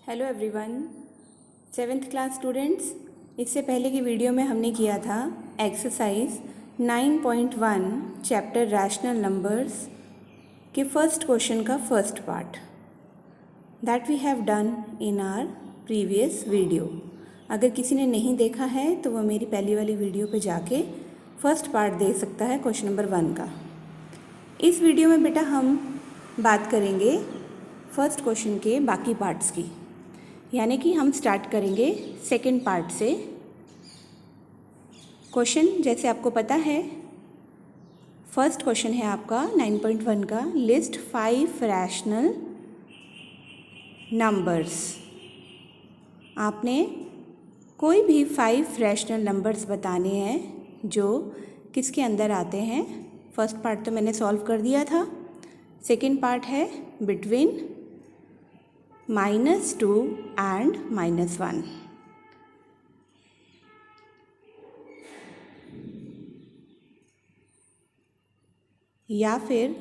Hello everyone, 7th class students. इससे पहले की वीडियो में हमने किया था एक्सरसाइज 9.1 चैप्टर रैशनल नंबर्स के फर्स्ट क्वेश्चन का first part that we have done in our previous video. अगर किसी ने नहीं देखा है तो वह मेरी पहली वाली वीडियो पे जाके फर्स्ट पार्ट देख सकता है क्वेश्चन नंबर 1 का। इस वीडियो में बेटा हम बात करेंगे फर्स्ट क्वेश्चन के बाकी पार्ट्स की, यानी कि हम स्टार्ट करेंगे सेकंड पार्ट से। क्वेश्चन जैसे आपको पता है, फर्स्ट क्वेश्चन है आपका 9.1 का, लिस्ट 5 रैशनल नंबर्स। आपने कोई भी 5 रैशनल नंबर्स बताने हैं जो किसके अंदर आते हैं। फर्स्ट पार्ट तो मैंने सॉल्व कर दिया था। सेकंड पार्ट है बिटवीन -2 एंड -1। या फिर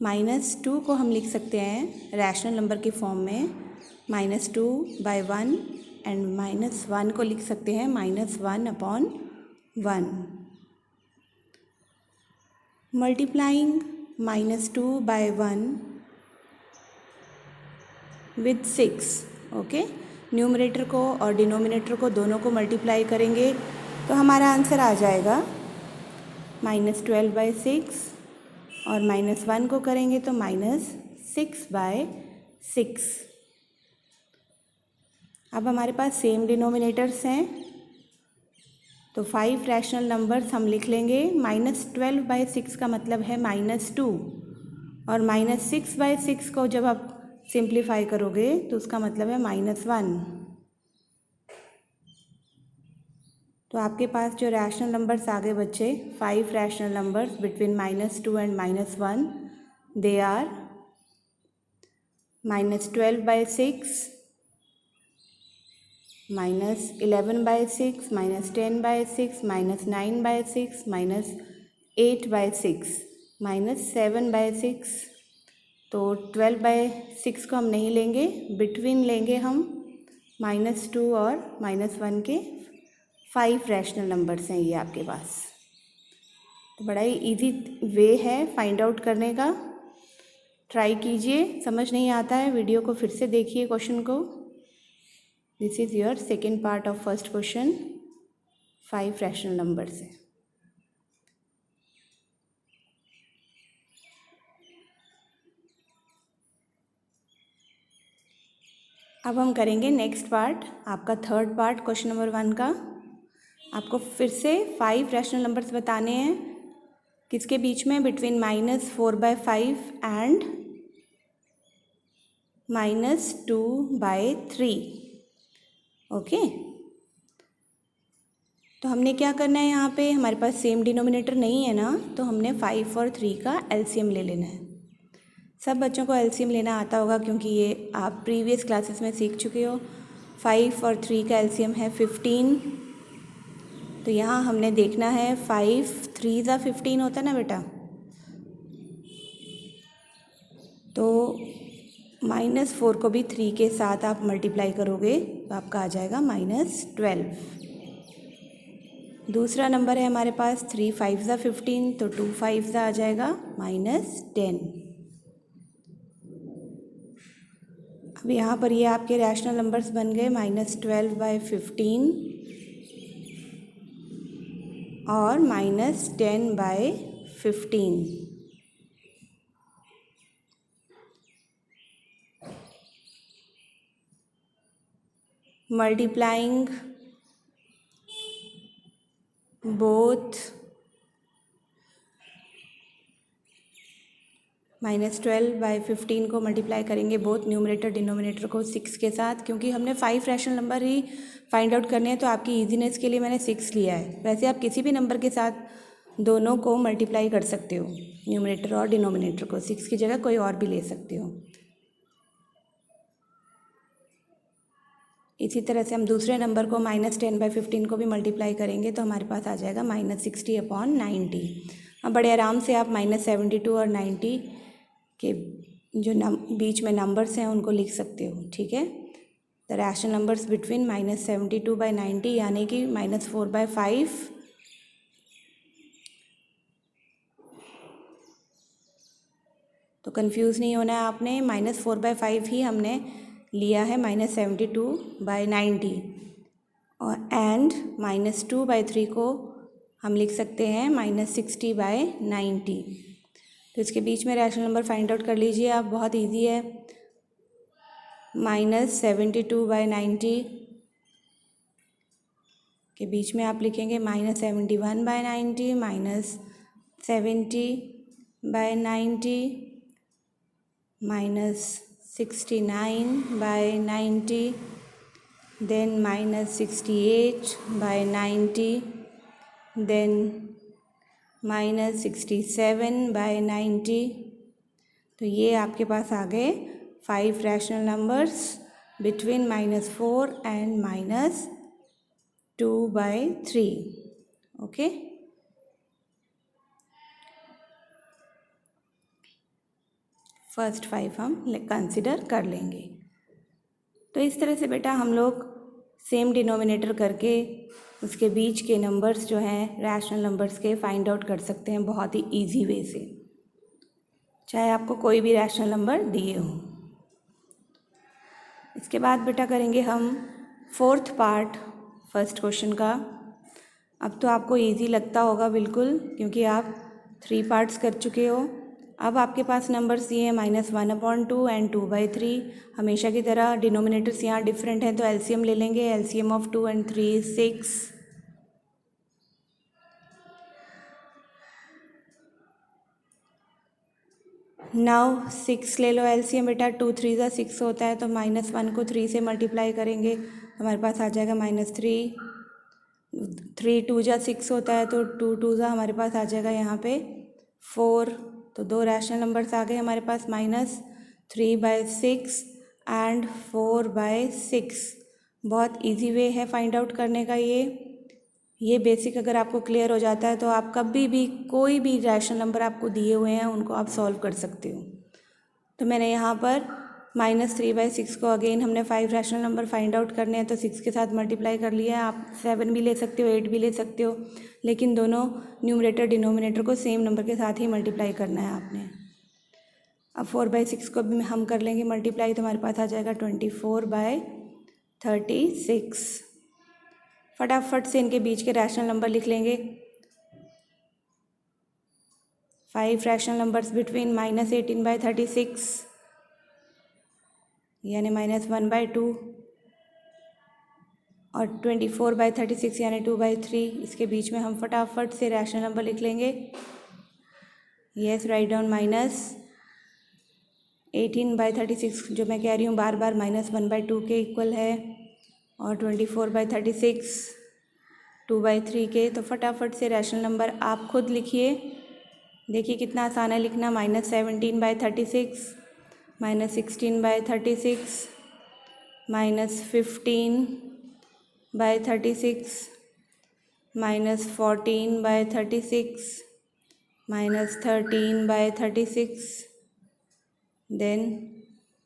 -2 को हम लिख सकते हैं रैशनल नंबर के फॉर्म में -2/1 एंड -1 को लिख सकते हैं -1/1। Multiplying -2/1 with 6। ओके, न्यूमरेटर को और डिनोमिनेटर को दोनों को मल्टीप्लाई करेंगे तो हमारा आंसर आ जाएगा -12/6 और -1 को करेंगे तो -6/6। अब हमारे पास सेम डिनोमिनेटर्स हैं तो 5 रैशनल नंबर्स हम लिख लेंगे। -12/6 का मतलब है -2 और -6/6 को जब आप सिंप्लीफाई करोगे तो उसका मतलब है -1। तो आपके पास जो रैशनल नंबर्स आगे बचे 5 rational numbers between -2 and -1, they are -12/6, -11/6, -10/6, -9/6, -8/6, -7/6। तो 12/6 को हम नहीं लेंगे, बिटवीन लेंगे हम -2 और -1 के 5 रैशनल नंबर्स हैं ये आपके पास। तो बड़ा ही इजी वे है फाइंड आउट करने का। ट्राई कीजिए, समझ नहीं आता है वीडियो को फिर से देखिए क्वेश्चन को। This is your second part of first question, 5 rational numbers है। अब हम करेंगे नेक्स्ट पार्ट, आपका थर्ड पार्ट क्वेश्चन नंबर 1 का। आपको फिर से 5 रैशनल नंबर्स बताने हैं किसके बीच में, बिटवीन -4/5 एंड -2/3। ओके, तो हमने क्या करना है, यहाँ पे हमारे पास सेम डिनोमिनेटर नहीं है ना, तो हमने 5 और 3 का एलसीएम ले लेना है। सब बच्चों को एलसीएम लेना आता होगा क्योंकि ये आप प्रीवियस क्लासेस में सीख चुके हो। 5 और 3 का एलसीएम है 15। तो यहाँ हमने देखना है 5 3 15 होता है ना बेटा, तो -4 को भी 3 के साथ आप मल्टीप्लाई करोगे तो आपका आ जाएगा -12। दूसरा नंबर है हमारे पास 3 5 15, तो 2 5 आ जाएगा -10। अब यहाँ पर ये आपके रैशनल नंबर्स बन गए -12/15 और -10/15। मल्टीप्लाइंग बोथ -12/15 को मल्टीप्लाई करेंगे बोथ न्यूमरेटर डिनोमिनेटर को 6 के साथ, क्योंकि हमने 5 रैशनल नंबर ही फाइंड आउट करने हैं तो आपकी इजीनेस के लिए मैंने 6 लिया है। वैसे आप किसी भी नंबर के साथ दोनों को मल्टीप्लाई कर सकते हो, न्यूमरेटर और डिनोमिनेटर को। 6 की जगह कोई और भी ले सकते हो। इसी तरह से हम दूसरे नंबर को -10/15 को भी मल्टीप्लाई करेंगे तो हमारे पास आ जाएगा -60/90। अब बड़े आराम से आप -72 और 90 के जो बीच में नंबर्स हैं उनको लिख सकते हो। ठीक है, the rational numbers between -72 by 90 यानी कि -4/5 तो कंफ्यूज नहीं होना है आपने, -4/5 ही हमने लिया है -72 by 90 और एंड -2/3 को हम लिख सकते हैं -60 by 90। तो इसके बीच में रैशनल नंबर फाइंड आउट कर लीजिए आप, बहुत इजी है। -72 by 90 के बीच में आप लिखेंगे -71 by 90 -70 by 90 -69 by 90 then -68 by 90 then -67 by 90। तो ये आपके पास आ गए 5 rational numbers between -4 and -2/3। Okay, first 5 हम कंसिडर कर लेंगे। तो इस तरह से बेटा हम लोग सेम डिनोमिनेटर करके उसके बीच के नंबर्स जो हैं रैशनल नंबर्स के फाइंड आउट कर सकते हैं बहुत ही इजी वे से, चाहे आपको कोई भी रैशनल नंबर दिए हों। इसके बाद बेटा करेंगे हम फोर्थ पार्ट फर्स्ट क्वेश्चन का। अब तो आपको इजी लगता होगा बिल्कुल, क्योंकि आप 3 पार्ट्स कर चुके हो। अब आपके पास नंबर्स दिए हैं -1/2 एंड 2/3। हमेशा की तरह डिनोमिनेटर्स यहाँ डिफरेंट हैं तो एलसीएम ले लेंगे। LCM of 2 and 3 is 6। Now 6 ले लो एलसीएम बेटा, 2 3 ज़ा 6 होता है तो -1 को 3 से मल्टीप्लाई करेंगे तो हमारे पास आ जाएगा -3। 3 2 ज़ा 6 होता है तो 2 2 ज़ा हमारे पास आ जाएगा यहाँ पे 4। तो 2 रैशनल नंबर्स आ गए हमारे पास -3/6 एंड 4/6। बहुत इजी वे है फाइंड आउट करने का। ये बेसिक अगर आपको क्लियर हो जाता है तो आप कभी भी कोई भी रैशनल नंबर आपको दिए हुए हैं उनको आप सॉल्व कर सकते हो। तो मैंने यहाँ पर -3/6 को अगेन हमने 5 रैशनल नंबर फाइंड आउट करने हैं तो 6 के साथ मल्टीप्लाई कर लिया है। आप 7 भी ले सकते हो, 8 भी ले सकते हो, लेकिन दोनों न्यूमरेटर डिनोमिनेटर को सेम नंबर के साथ ही मल्टीप्लाई करना है आपने। अब 4/6 को भी हम कर लेंगे मल्टीप्लाई तो हमारे पास आ जाएगा 24/36। फटाफट से इनके बीच के रैशनल नंबर लिख लेंगे। 5 रैशनल नंबर्स बिटवीन -18/36 यानी -1/2 और 24/36 यानी 2/3। इसके बीच में हम फटाफट से रैशनल नंबर लिख लेंगे। यस, राइट डाउन -18/36 जो मैं कह रही हूँ बार बार -1/2 के इक्वल है और 24/36 2/3 के। तो फटाफट से रैशनल नंबर आप खुद लिखिए, देखिए कितना आसान है लिखना। -17/36 -16/36 -15/36 -14/36 -13/36 देन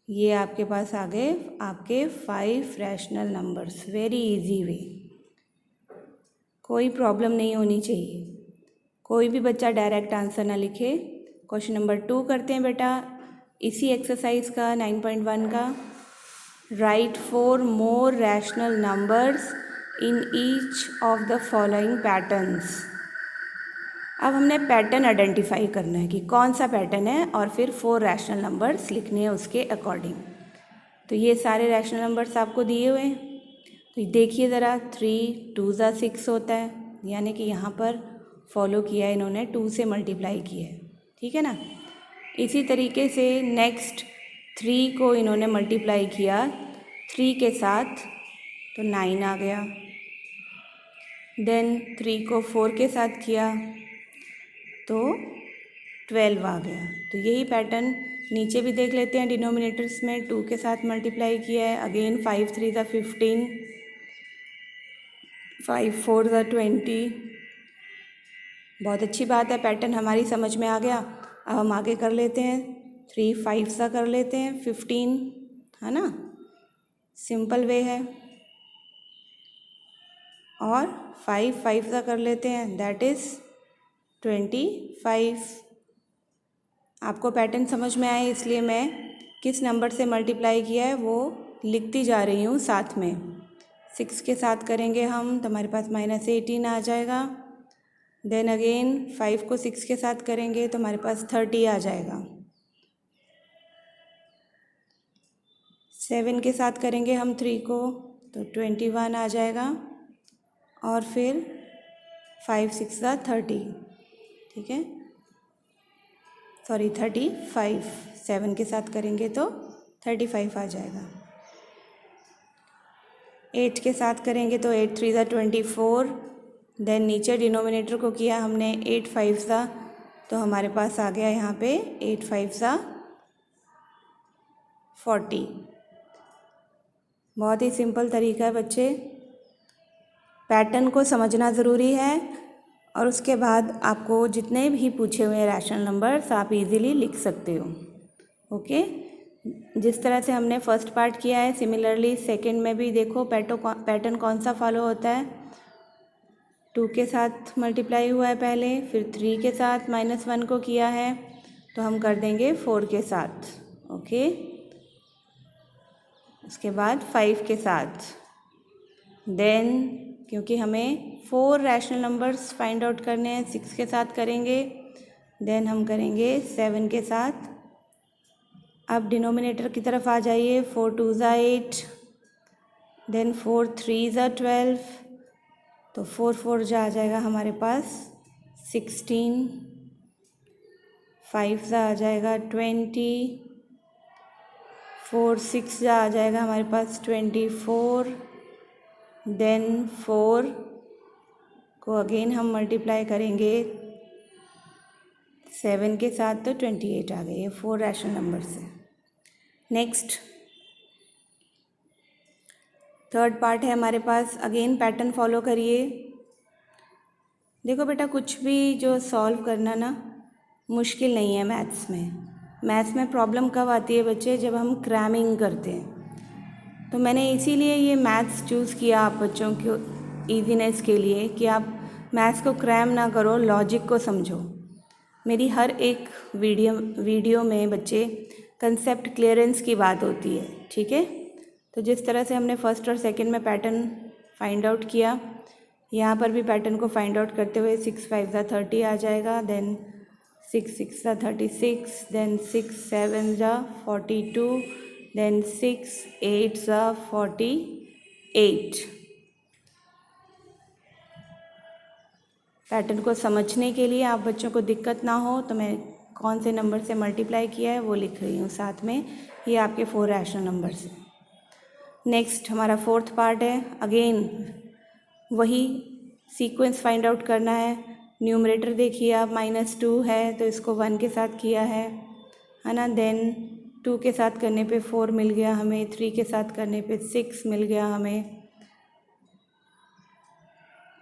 ये आपके पास आ गए आपके 5 rational numbers. Very easy way, कोई प्रॉब्लम नहीं होनी चाहिए। कोई भी बच्चा डायरेक्ट आंसर ना लिखे। क्वेश्चन नंबर 2 करते हैं बेटा इसी एक्सरसाइज का 9.1 का। Right 4 more rational numbers in each of the following patterns. अब हमने पैटर्न आइडेंटिफाई करना है कि कौन सा पैटर्न है और फिर 4 रैशनल नंबर्स लिखने हैं उसके अकॉर्डिंग। तो ये सारे रैशनल नंबर्स आपको दिए हुए हैं, तो देखिए ज़रा। 3 2 ज़ा 6 होता है, यानी कि यहाँ पर फॉलो किया है इन्होंने, 2 से मल्टीप्लाई किया है, ठीक है ना। इसी तरीके से नेक्स्ट 3 को इन्होंने मल्टीप्लाई किया 3 के साथ तो 9 आ गया। देन 3 को 4 के साथ किया तो 12 आ गया। तो यही पैटर्न नीचे भी देख लेते हैं। डिनोमिनेटर्स में 2 के साथ मल्टीप्लाई किया है, अगेन 5 3 ज़ा 15, 5 4 ज़ा 20। बहुत अच्छी बात है, पैटर्न हमारी समझ में आ गया। अब हम आगे कर लेते हैं। 3 5 सा कर लेते हैं 15, है ना। सिंपल वे है। और 5 5 का कर लेते हैं, दैट इज़ 25। आपको पैटर्न समझ में आए इसलिए मैं किस नंबर से मल्टीप्लाई किया है वो लिखती जा रही हूँ साथ में। 6 के साथ करेंगे हम तो हमारे पास -18 आ जाएगा। देन अगेन 5 को 6 के साथ करेंगे तो हमारे पास 30 आ जाएगा। 7 के साथ करेंगे हम 3 को तो 21 आ जाएगा। और फिर 5 6 30, ठीक है, सॉरी 35। 7 के साथ करेंगे तो 35 आ जाएगा। 8 के साथ करेंगे तो 8 3 24। देन नीचे डिनोमिनेटर को किया हमने 8 5 तो हमारे पास आ गया यहाँ पे 8 5 40। बहुत ही सिंपल तरीका है बच्चे, पैटर्न को समझना ज़रूरी है और उसके बाद आपको जितने भी पूछे हुए रैशनल नंबर्स आप इजीली लिख सकते हो। ओके, जिस तरह से हमने फर्स्ट पार्ट किया है सिमिलरली सेकंड में भी देखो पैटर्न कौन सा फॉलो होता है। 2 के साथ मल्टीप्लाई हुआ है पहले, फिर 3 के साथ -1 को किया है तो हम कर देंगे 4 के साथ। ओके, उसके बाद 5 के साथ। देन क्योंकि हमें 4 रैशनल नंबर्स फाइंड आउट करने हैं 6 के साथ करेंगे। देन हम करेंगे 7 के साथ। अब डिनोमिनेटर की तरफ आ जाइए, 4 2 8, देन 4 3 12, तो 4 4 आ जाएगा हमारे पास 16, 5 आ जाएगा 20, 4 6 आ जाएगा हमारे पास 24। देन 4 को अगेन हम मल्टीप्लाई करेंगे 7 के साथ तो 28 आ गए, ये 4 रैशनल नंबर से। नेक्स्ट थर्ड पार्ट है हमारे पास, अगेन पैटर्न फॉलो करिए। देखो बेटा, कुछ भी जो सॉल्व करना ना मुश्किल नहीं है मैथ्स में। मैथ्स में प्रॉब्लम कब आती है बच्चे, जब हम क्रैमिंग करते हैं। तो मैंने इसीलिए ये मैथ्स चूज़ किया आप बच्चों को ईजीनेस के लिए कि आप मैथ्स को क्रैम ना करो, लॉजिक को समझो। मेरी हर एक वीडियो में बच्चे कंसेप्ट क्लियरेंस की बात होती है, ठीक है। तो जिस तरह से हमने फर्स्ट और सेकंड में पैटर्न फाइंड आउट किया, यहाँ पर भी पैटर्न को फाइंड आउट करते हुए 6 5 30 आ जाएगा। Then 6 6 36, then 6 7 42, then 6 8 48। पैटर्न को समझने के लिए आप बच्चों को दिक्कत ना हो तो मैं कौन से नंबर से मल्टीप्लाई किया है वो लिख रही हूँ साथ में। ये आपके 4 रैशनल नंबर्स हैं। नेक्स्ट हमारा फोर्थ पार्ट है, अगेन वही सीक्वेंस फाइंड आउट करना है। न्यूमरेटर देखिए आप, -2 है तो इसको 1 के साथ किया है ना। देन 2 के साथ करने पे 4 मिल गया हमें, 3 के साथ करने पे 6 मिल गया हमें।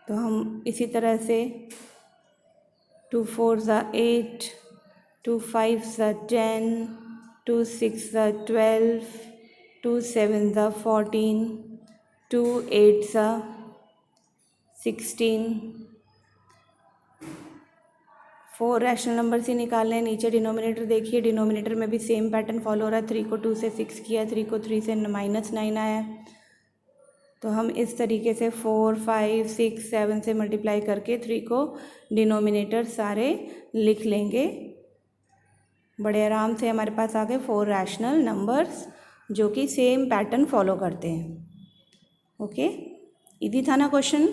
तो हम इसी तरह से 2 4 8, 2 5 10, 2 6 12, 2 7 14, 2 8 16। 4 रैशनल नंबर से निकालने हैं। नीचे डिनोमिनेटर देखिए, डिनोमिनेटर में भी सेम पैटर्न फॉलो हो रहा है। 3 को 2 से 6 किया, 3 को 3 से -9 आया। तो हम इस तरीके से 4 5 6 7 से मल्टीप्लाई करके 3 को डिनोमिनेटर सारे लिख लेंगे। बड़े आराम से हमारे पास आ गए 4 रैशनल नंबर्स जो कि सेम पैटर्न फॉलो करते हैं। ओके, इजी था ना क्वेश्चन?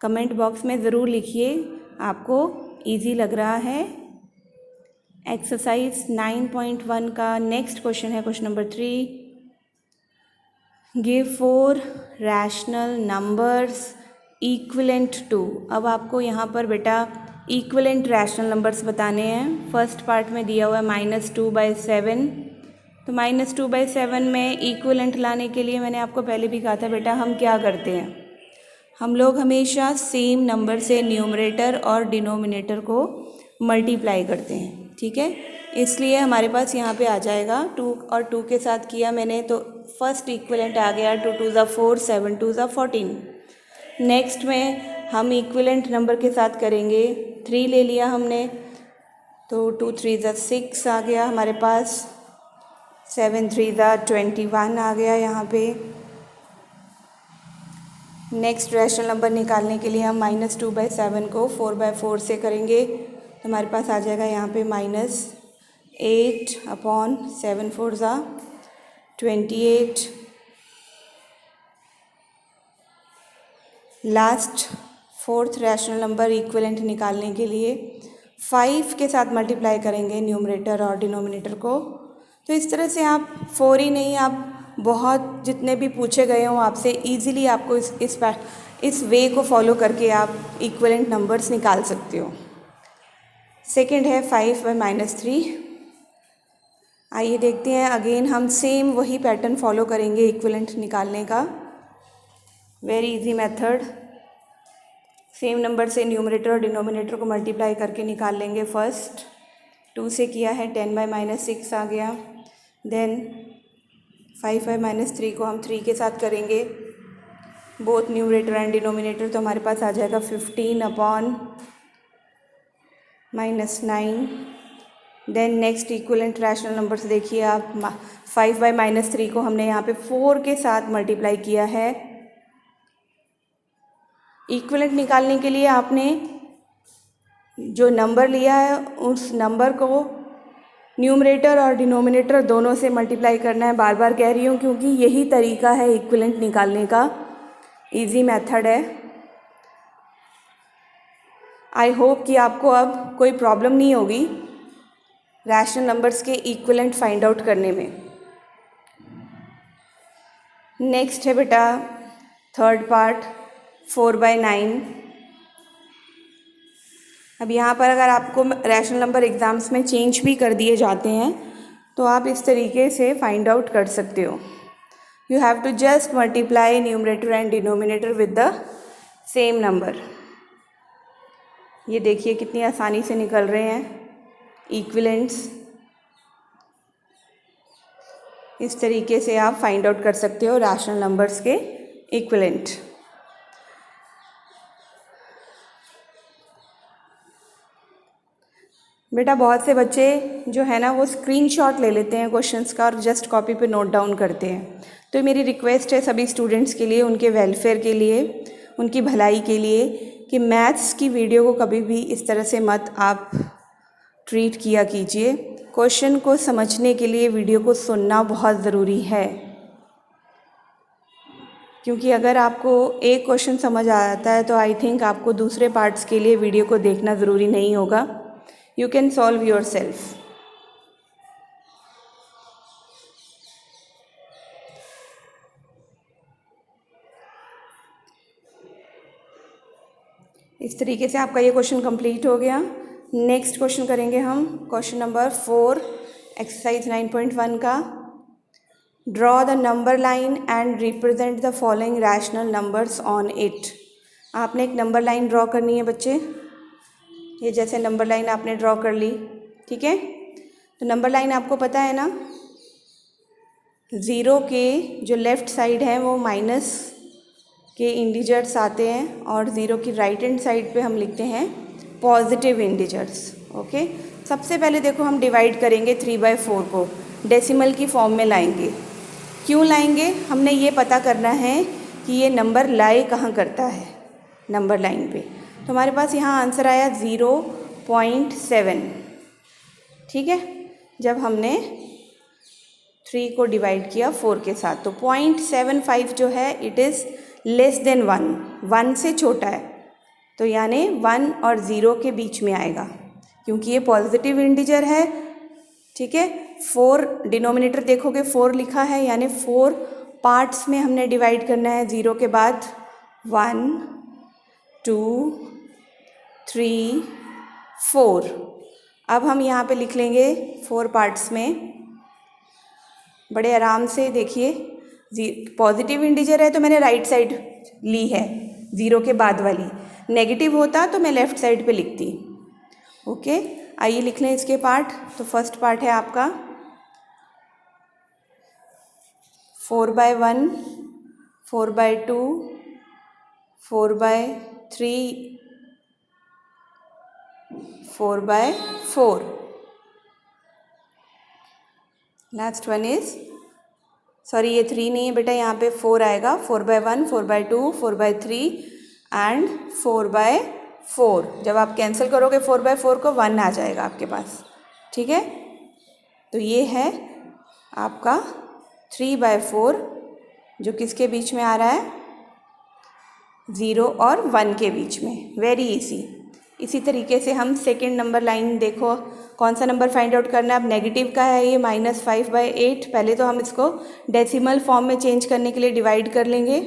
कमेंट बॉक्स में ज़रूर लिखिए आपको इजी लग रहा है। एक्सरसाइज 9.1 का नेक्स्ट क्वेश्चन है question number 3। Give 4 rational numbers equivalent to. अब आपको यहाँ पर बेटा इक्विवेलेंट रैशनल नंबर्स बताने हैं। फर्स्ट पार्ट में दिया हुआ है -2/7। तो -2/7 में इक्विवेलेंट लाने के लिए मैंने आपको पहले भी कहा था बेटा, हम क्या करते हैं, हम लोग हमेशा सेम नंबर से न्यूमरेटर और डिनोमिनेटर को मल्टीप्लाई करते हैं, ठीक है। इसलिए हमारे पास यहाँ पे आ जाएगा 2 और 2 के साथ किया मैंने तो फर्स्ट इक्विवेलेंट आ गया 2 2 ज़ा 4 7 2 ज़ा 14। नेक्स्ट में हम इक्विवेलेंट नंबर के साथ करेंगे 3 ले लिया हमने तो 2 3 ज़ा 6 आ गया हमारे पास 7 3 ज़ा 21 आ गया यहाँ पे। नेक्स्ट रैशनल नंबर निकालने के लिए हम -2/7 को 4/4 से करेंगे तो हमारे पास आ जाएगा यहाँ पे -8/7 4 ज़ा 28। Last fourth rational number equivalent निकालने के लिए 5 के साथ मल्टीप्लाई करेंगे न्यूमरेटर और डिनोमिनेटर को। तो इस तरह से आप 4 ही नहीं, आप बहुत जितने भी पूछे गए हों आपसे इजीली आपको इस वे को फॉलो करके आप इक्विवेलेंट नंबर्स निकाल सकते हो। सेकंड है 5/-3। आइए देखते हैं, अगेन हम सेम वही पैटर्न फॉलो करेंगे इक्विवेलेंट निकालने का। Very easy method, same number से न्यूमरेटर और डिनोमिनेटर को मल्टीप्लाई करके निकाल लेंगे। फर्स्ट 2 से किया है 10/-6 आ गया। देन 5/-3 को हम 3 के साथ करेंगे बोथ न्यूमरेटर एंड डिनोमिनेटर तो हमारे पास आ जाएगा 15/-9। Then next equivalent rational numbers देखिए आप, 5/-3 को हमने यहाँ पे 4 के साथ मल्टीप्लाई किया है। इक्विवेलेंट निकालने के लिए आपने जो नंबर लिया है उस नंबर को न्यूमरेटर और डिनोमिनेटर दोनों से मल्टीप्लाई करना है। बार बार कह रही हूँ क्योंकि यही तरीका है इक्विवेलेंट निकालने का, इजी मेथड है। आई होप कि आपको अब कोई प्रॉब्लम नहीं होगी रैशनल नंबर्स के इक्विवेलेंट फाइंड आउट करने में। नेक्स्ट है बेटा थर्ड पार्ट 4/9। अब यहाँ पर अगर आपको रैशनल नंबर एग्ज़ाम्स में चेंज भी कर दिए जाते हैं तो आप इस तरीके से फाइंड आउट कर सकते हो। You have to just multiply numerator and denominator with the same number. ये देखिए कितनी आसानी से निकल रहे हैं इक्विवेलेंट्स। इस तरीके से आप फाइंड आउट कर सकते हो रैशनल नंबर्स के इक्विवेलेंट। बेटा बहुत से बच्चे जो है ना वो स्क्रीनशॉट ले लेते हैं क्वेश्चंस का और जस्ट कॉपी पे नोट डाउन करते हैं। तो मेरी रिक्वेस्ट है सभी स्टूडेंट्स के लिए, उनके वेलफेयर के लिए, उनकी भलाई के लिए कि मैथ्स की वीडियो को कभी भी इस तरह से मत आप ट्रीट किया कीजिए। क्वेश्चन को समझने के लिए वीडियो को सुनना बहुत ज़रूरी है, क्योंकि अगर आपको एक क्वेश्चन समझ आ जाता है तो आई थिंक आपको दूसरे पार्ट्स के लिए वीडियो को देखना ज़रूरी नहीं होगा। You can solve yourself. इस तरीके से आपका ये क्वेश्चन कंप्लीट हो गया। नेक्स्ट क्वेश्चन करेंगे हम, क्वेश्चन नंबर 4 एक्सरसाइज 9.1 का। Draw the number line and represent the following rational numbers on it. आपने एक नंबर लाइन ड्रॉ करनी है बच्चे। ये जैसे नंबर लाइन आपने ड्रॉ कर ली, ठीक है। तो नंबर लाइन आपको पता है ना, 0 के जो लेफ़्ट साइड है वो माइनस के इंटीजर्स आते हैं और 0 की राइट हैंड साइड पे हम लिखते हैं पॉजिटिव इंटीजर्स। ओके, सबसे पहले देखो हम डिवाइड करेंगे 3/4 को, डेसिमल की फॉर्म में लाएंगे। क्यों लाएंगे, हमने ये पता करना है कि ये नंबर लाई कहाँ करता है नंबर लाइन पे। तो हमारे पास यहाँ आंसर आया 0.7, ठीक है। जब हमने 3 को डिवाइड किया 4 के साथ तो 0.75 जो है इट इज़ लेस देन 1 से छोटा है, तो यानी 1 और 0 के बीच में आएगा क्योंकि ये पॉजिटिव इंटीजर है, ठीक है। 4 डिनोमिनेटर देखोगे 4 लिखा है, यानी 4 पार्ट्स में हमने डिवाइड करना है। 0 के बाद 1 2 3 4। अब हम यहाँ पे लिख लेंगे 4 पार्ट्स में बड़े आराम से। देखिए पॉजिटिव इंटीजर है तो मैंने राइट साइड ली है 0 के बाद वाली, नेगेटिव होता तो मैं लेफ़्ट साइड पे लिखती। ओके, आइए लिख लें इसके पार्ट। तो फर्स्ट पार्ट है आपका 4/1, 4/2, 4/3, 4/4। लास्ट वन इज, सॉरी ये 3 नहीं है बेटा, यहाँ पे 4 आएगा। 4/1, 4/2, 4/3 एंड 4/4। जब आप कैंसिल करोगे 4/4 को 1 आ जाएगा आपके पास, ठीक है। तो ये है आपका 3/4 जो किसके बीच में आ रहा है, 0 और 1 के बीच में। Very easy. इसी तरीके से हम सेकेंड नंबर लाइन, देखो कौन सा नंबर फाइंड आउट करना है। अब नेगेटिव का है ये -5/8। पहले तो हम इसको डेसिमल फॉर्म में चेंज करने के लिए डिवाइड कर लेंगे।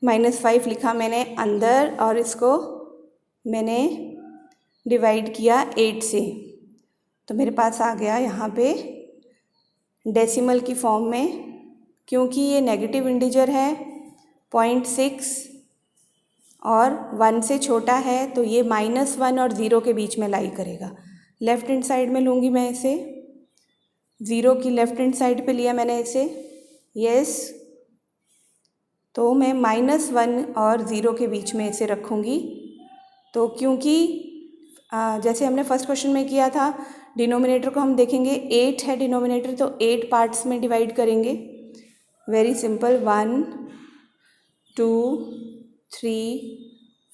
-5 लिखा मैंने अंदर और इसको मैंने डिवाइड किया 8 से, तो मेरे पास आ गया यहाँ पे डेसिमल की फॉर्म में। क्योंकि ये नेगेटिव इंटीजर है 0.6 और 1 से छोटा है, तो ये -1 और 0 के बीच में लाई करेगा। लेफ़्ट हैंड साइड में लूँगी मैं इसे, 0 की लेफ़्ट हैंड साइड पे लिया मैंने इसे, यस। तो मैं -1 और 0 के बीच में इसे रखूँगी। तो क्योंकि जैसे हमने फर्स्ट क्वेश्चन में किया था, डिनोमिनेटर को हम देखेंगे 8 है डिनोमिनेटर, तो 8 पार्ट्स में डिवाइड करेंगे। Very simple, 1 2 3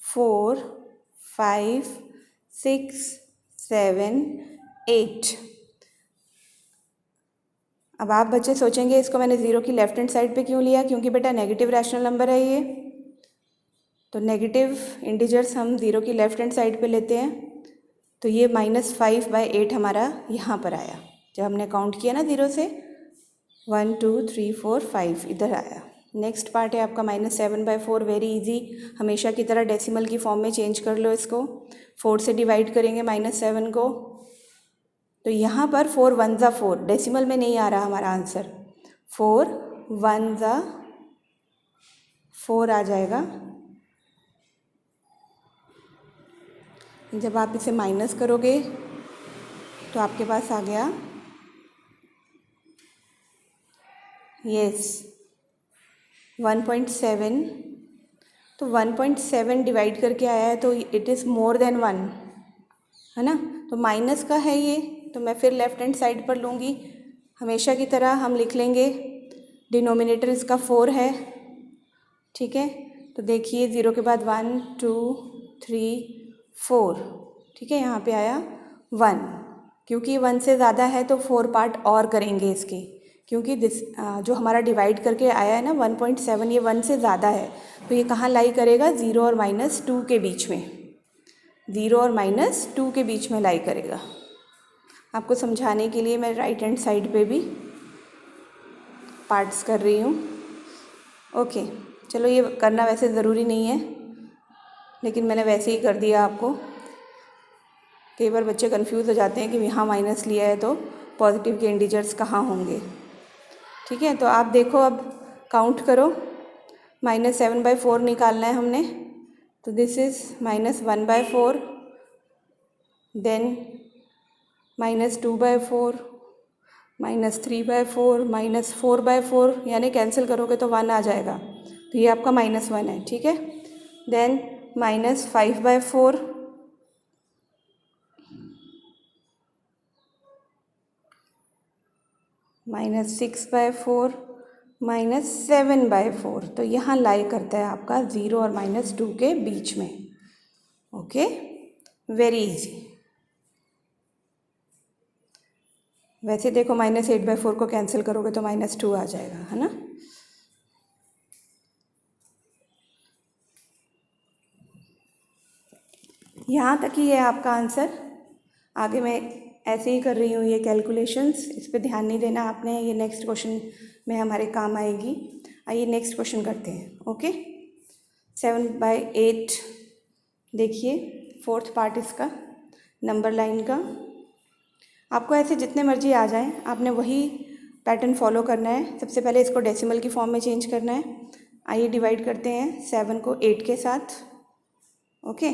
4 5 6 7 8। अब आप बच्चे सोचेंगे इसको मैंने 0 की लेफ़्ट हैंड साइड पे क्यों लिया, क्योंकि बेटा नेगेटिव रैशनल नंबर है ये। तो नेगेटिव इंटीजर्स हम 0 की लेफ़्ट हैंड साइड पे लेते हैं। तो ये -5/8 हमारा यहाँ पर आया। जब हमने काउंट किया ना 0 से, 1 2 3 4 5 इधर आया। नेक्स्ट पार्ट है आपका -7/4। वेरी इजी, हमेशा की तरह डेसिमल की फॉर्म में चेंज कर लो इसको। 4 से डिवाइड करेंगे -7 को, तो यहाँ पर 4 1 ज़ा 4, डेसिमल में नहीं आ रहा हमारा आंसर। 4 1 ज़ा 4 आ जाएगा। जब आप इसे माइनस करोगे तो आपके पास आ गया, यस 1.7। तो 1.7 डिवाइड करके आया है, तो इट इज़ मोर देन 1, है ना। तो माइनस का है ये, तो मैं फिर लेफ़्ट हैंड साइड पर लूँगी। हमेशा की तरह हम लिख लेंगे, डिनोमिनेटर इसका 4 है, ठीक है। तो देखिए 0 के बाद 1 2 3 4, ठीक है। यहाँ पे आया 1, क्योंकि 1 से ज़्यादा है तो 4 पार्ट और करेंगे इसके, क्योंकि जो हमारा डिवाइड करके आया है ना 1.7, ये 1 से ज़्यादा है, तो ये कहाँ लाई करेगा, 0 और -2 के बीच में। 0 और -2 के बीच में लाई करेगा। आपको समझाने के लिए मैं राइट हैंड साइड पे भी पार्ट्स कर रही हूँ। ओके, चलो ये करना वैसे ज़रूरी नहीं है, लेकिन मैंने वैसे ही कर दिया आपको। कई बार बच्चे कंफ्यूज हो जाते हैं कि यहाँ माइनस लिया है तो पॉजिटिव के इंटीजर्स कहाँ होंगे, ठीक है। तो आप देखो, अब काउंट करो, -7/4 निकालना है हमने, तो दिस इज़ -1/4, देन -2/4, -3/4, -4/4, यानी कैंसिल करोगे तो 1 आ जाएगा, तो ये आपका -1 है, ठीक है। देन -5/4, -6/4, -7/4, तो यहाँ लाई करता है आपका 0 और -2 के बीच में। Okay, very easy. वैसे देखो -8/4 को कैंसिल करोगे तो -2 आ जाएगा, है ना। यहाँ तक ही है आपका आंसर। आगे मैं ऐसे ही कर रही हूँ ये कैलकुलेशंस, इस पर ध्यान नहीं देना आपने, ये नेक्स्ट क्वेश्चन में हमारे काम आएगी। आइए नेक्स्ट क्वेश्चन करते हैं। ओके, 7/8 देखिए, फोर्थ पार्ट इसका नंबर लाइन का। आपको ऐसे जितने मर्जी आ जाएं, आपने वही पैटर्न फॉलो करना है। सबसे पहले इसको डेसिमल की फॉर्म में चेंज करना है। आइए डिवाइड करते हैं 7 को 8 के साथ। ओके,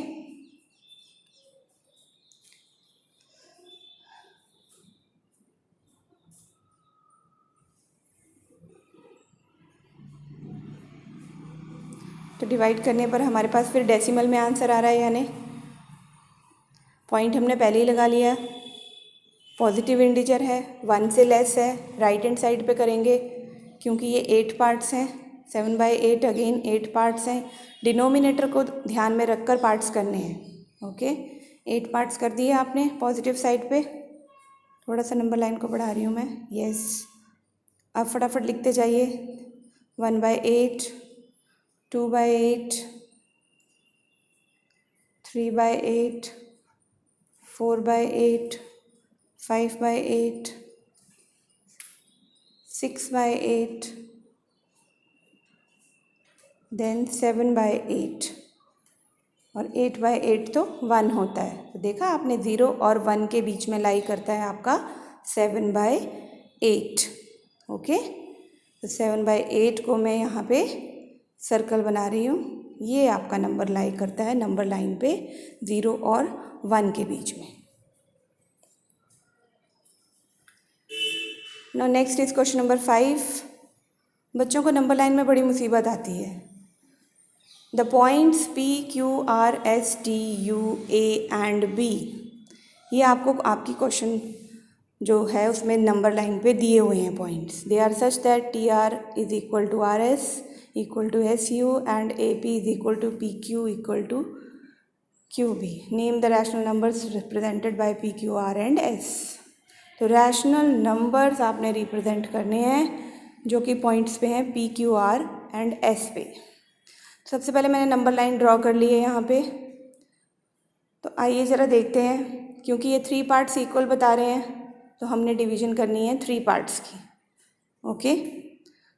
तो डिवाइड करने पर हमारे पास फिर डेसिमल में आंसर आ रहा है, यानी पॉइंट हमने पहले ही लगा लिया। पॉजिटिव इंटीजर है, 1 से लेस है, राइट हैंड साइड पे करेंगे क्योंकि ये 8 पार्ट्स हैं। 7/8 अगेन 8 पार्ट्स हैं। डिनोमिनेटर को ध्यान में रखकर पार्ट्स करने हैं। ओके, 8 पार्ट्स कर दिए आपने पॉजिटिव साइड पे। थोड़ा सा नंबर लाइन को बढ़ा रही हूँ मैं। यस, अब फटाफट लिखते जाइए। 1/8, 2/8, 3/8, 4/8, 5/8, 6/8, देन 7/8 और 8/8 तो 1 होता है। तो देखा आपने, 0 और 1 के बीच में लाई करता है आपका 7/8। ओके, तो 7/8 को मैं यहाँ पे सर्कल बना रही हूँ। ये आपका नंबर लाई करता है नंबर लाइन पे 0 और 1 के बीच में। Now next is question number 5। बच्चों को नंबर लाइन में बड़ी मुसीबत आती है। The points P, Q, R, S, T, U, A and B, ये आपको आपकी क्वेश्चन जो है उसमें नंबर लाइन पे दिए हुए हैं points. They are such that TR is equal to RS equal to SU and AP is equal to PQ equal to QB। Name the rational numbers represented by P, Q, R and S। तो rational numbers आपने represent करने हैं जो कि points पे हैं P, Q, R and S पे। सबसे पहले मैंने नंबर लाइन ड्रॉ कर ली है यहाँ पे। तो आइए ज़रा देखते हैं, क्योंकि ये 3 पार्ट्स इक्वल बता रहे हैं तो हमने डिवीज़न करनी है 3 पार्ट्स की। ओके,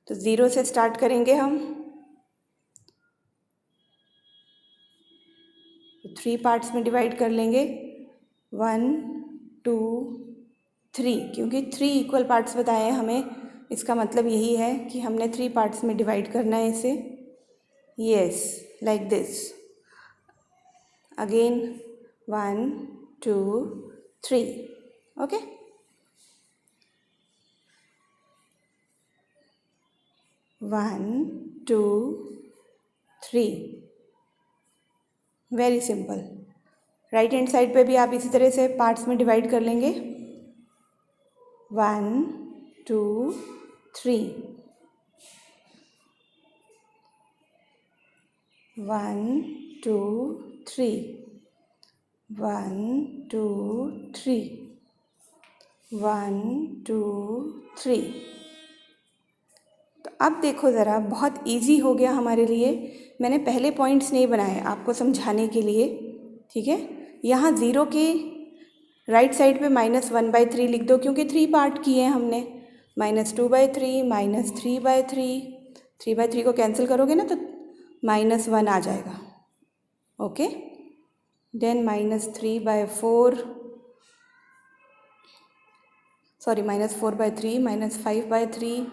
तो 0 से स्टार्ट करेंगे हम। तो 3 पार्ट्स में डिवाइड कर लेंगे, 1, 2, 3। क्योंकि 3 इक्वल पार्ट्स बताए हैं हमें, इसका मतलब यही है कि हमने 3 पार्ट्स में डिवाइड करना है इसे। Yes, like this. Again 1, 2, 3। Okay, one, 2, 3। Very simple. Right hand side पे भी आप इसी तरह से पार्ट्स में डिवाइड कर लेंगे। 1, 2, 3, 1, 2, 3, 1, 2, 3, 1, 2, 3। तो अब देखो ज़रा, बहुत इजी हो गया हमारे लिए। मैंने पहले पॉइंट्स नहीं बनाए आपको समझाने के लिए, ठीक है। यहाँ 0 के राइट साइड पे -1/3 लिख दो, क्योंकि 3 पार्ट किए हैं हमने। -2/3, -3/3, 3/3 को कैंसिल करोगे ना तो -1 आ जाएगा। Okay, then -3/4, sorry -4/3, -5/3,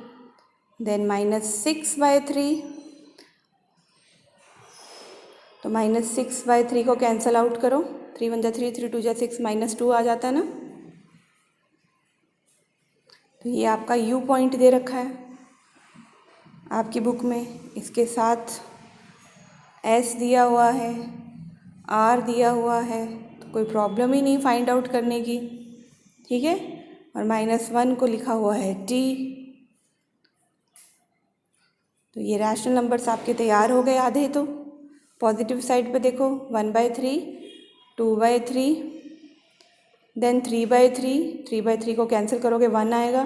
then -6/3। तो -6/3 को कैंसिल आउट करो, 3 1 जा 3, 3 2 जा 6, -2 आ जाता है ना। तो ये आपका U पॉइंट दे रखा है आपकी बुक में। इसके साथ S दिया हुआ है, R दिया हुआ है, तो कोई प्रॉब्लम ही नहीं फाइंड आउट करने की, ठीक है। और -1 को लिखा हुआ है T। तो ये रैशनल नंबर्स आपके तैयार हो गए आधे। तो पॉजिटिव साइड पे देखो, 1/3, 2/3, देन 3/3, 3/3 को कैंसिल करोगे 1 आएगा,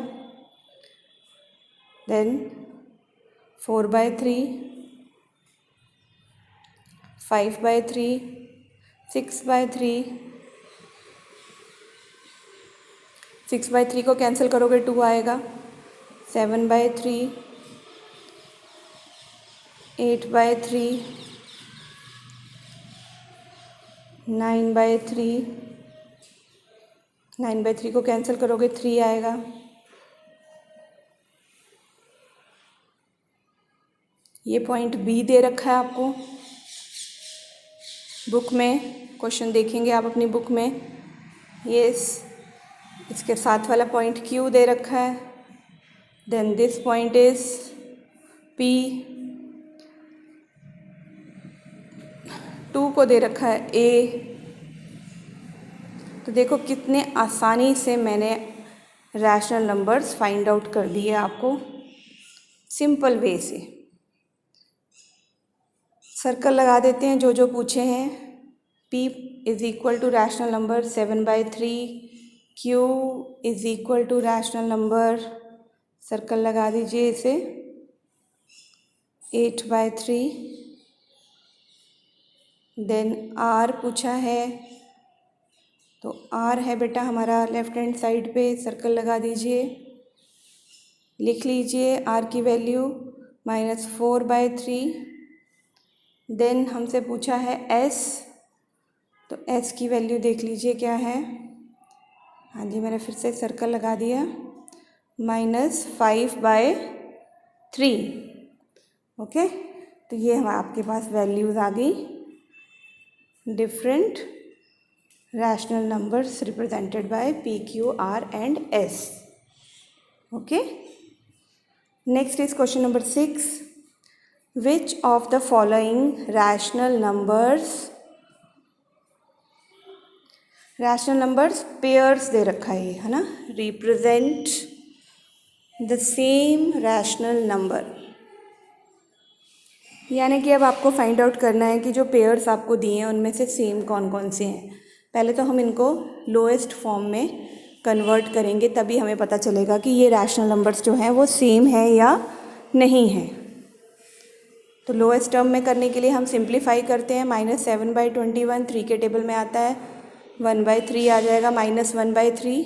देन 4/3, 5/3, 6/3, 6/3 को कैंसिल करोगे 2 आएगा, 7/3, 8/3, 9/3, 9/3 को कैंसिल करोगे 3 आएगा। ये पॉइंट B दे रखा है आपको बुक में। क्वेश्चन देखेंगे आप अपनी बुक में। यस, इसके साथ वाला पॉइंट Q दे रखा है। Then this point is P, 2 को दे रखा है a। तो देखो कितने आसानी से मैंने रैशनल नंबर्स फाइंड आउट कर दिए आपको सिंपल वे से। सर्कल लगा देते हैं जो जो पूछे हैं। p is equal to rational number 7/3, q is equal to rational number, circle लगा दीजिए इसे, 8/3। देन r पूछा है, तो r है बेटा हमारा लेफ्ट हैंड साइड पे, सर्कल लगा दीजिए, लिख लीजिए r की वैल्यू -4/3। देन हमसे पूछा है s, तो s की वैल्यू देख लीजिए क्या है। हाँ जी, मैंने फिर से सर्कल लगा दिया, -5/3। ओके, तो ये हम आपके पास वैल्यूज़ आ गई different rational numbers represented by p, q, r and s। Okay, next is question number 6। Which of the following rational numbers pairs दे रखा है ना, represent the same rational number. यानी कि अब आपको फाइंड आउट करना है कि जो पेयर्स आपको दिए हैं उनमें से सेम कौन कौन से हैं। पहले तो हम इनको लोएस्ट फॉर्म में कन्वर्ट करेंगे, तभी हमें पता चलेगा कि ये रैशनल नंबर्स जो हैं वो सेम है या नहीं है। तो लोएस्ट टर्म में करने के लिए हम सिंप्लीफाई करते हैं। -7/21 3 के टेबल में आता है, 1/3 आ जाएगा, -1/3।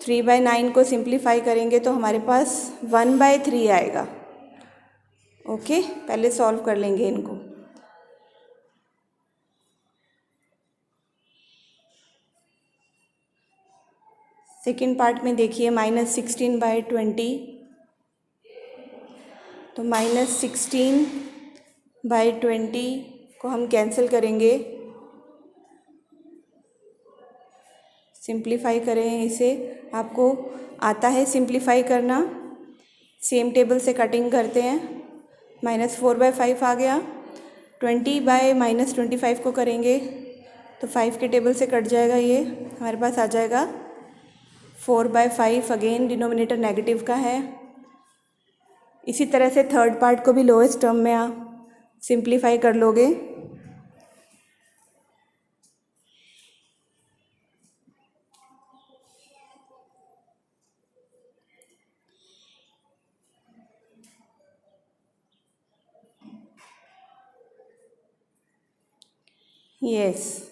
3/9 को सिंप्लीफाई करेंगे तो हमारे पास 1/3 आएगा। ओके, पहले सॉल्व कर लेंगे इनको। सेकेंड पार्ट में देखिए -16/20, तो -16/20 को हम कैंसिल करेंगे, सिंप्लीफाई करें इसे। आपको आता है सिंप्लीफाई करना, सेम टेबल से कटिंग करते हैं, -4/5 आ गया। 20/-25 को करेंगे तो 5 के टेबल से कट जाएगा, ये हमारे पास आ जाएगा 4/5। अगेन डिनोमिनेटर नेगेटिव का है। इसी तरह से थर्ड पार्ट को भी लोएस्ट टर्म में सिंप्लीफाई कर लोगे। यस,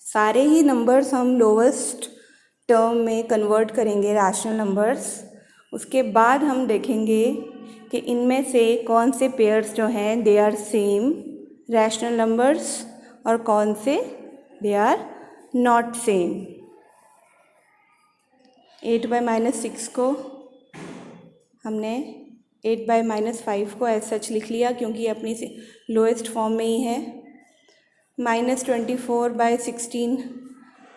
सारे ही नंबर्स हम लोवेस्ट टर्म में कन्वर्ट करेंगे रैशनल नंबर्स। उसके बाद हम देखेंगे कि इनमें से कौन से पेयर्स जो हैं they are same rational numbers और कौन से दे आर नॉट सेम। 8/-6 को हमने 8/-5 को एज सच लिख लिया क्योंकि ये अपनी लोएस्ट फॉर्म में ही है। -24/16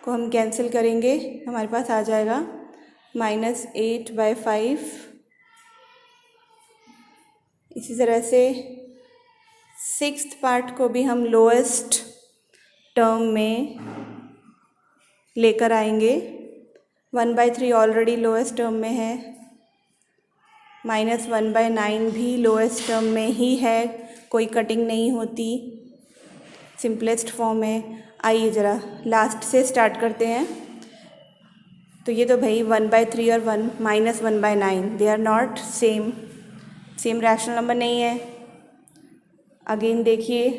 को हम कैंसिल करेंगे, हमारे पास आ जाएगा -8/5। इसी तरह से सिक्स्थ पार्ट को भी हम लोएस्ट टर्म में लेकर आएंगे। 1/3 ऑलरेडी लोएस्ट टर्म में है, -1/9 भी लोएस्ट टर्म में ही है, कोई कटिंग नहीं होती, सिंपलेस्ट फॉर्म में। आइए ज़रा लास्ट से स्टार्ट करते हैं। तो ये तो भाई 1/3 और -1/9 they are not same rational number नहीं है। अगेन देखिए,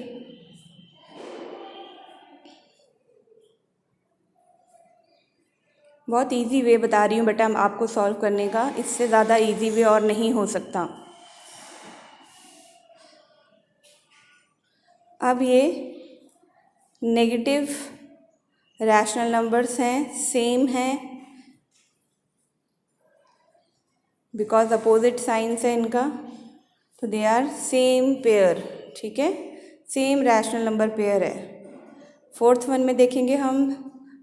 बहुत इजी वे बता रही हूँ बेटा आपको सॉल्व करने का, इससे ज़्यादा इजी वे और नहीं हो सकता। अब ये नेगेटिव रैशनल नंबर्स हैं, सेम हैं बिकॉज अपोजिट साइंस है इनका, तो दे आर सेम पेयर। ठीक है, सेम रैशनल नंबर पेयर है। फोर्थ वन में देखेंगे हम,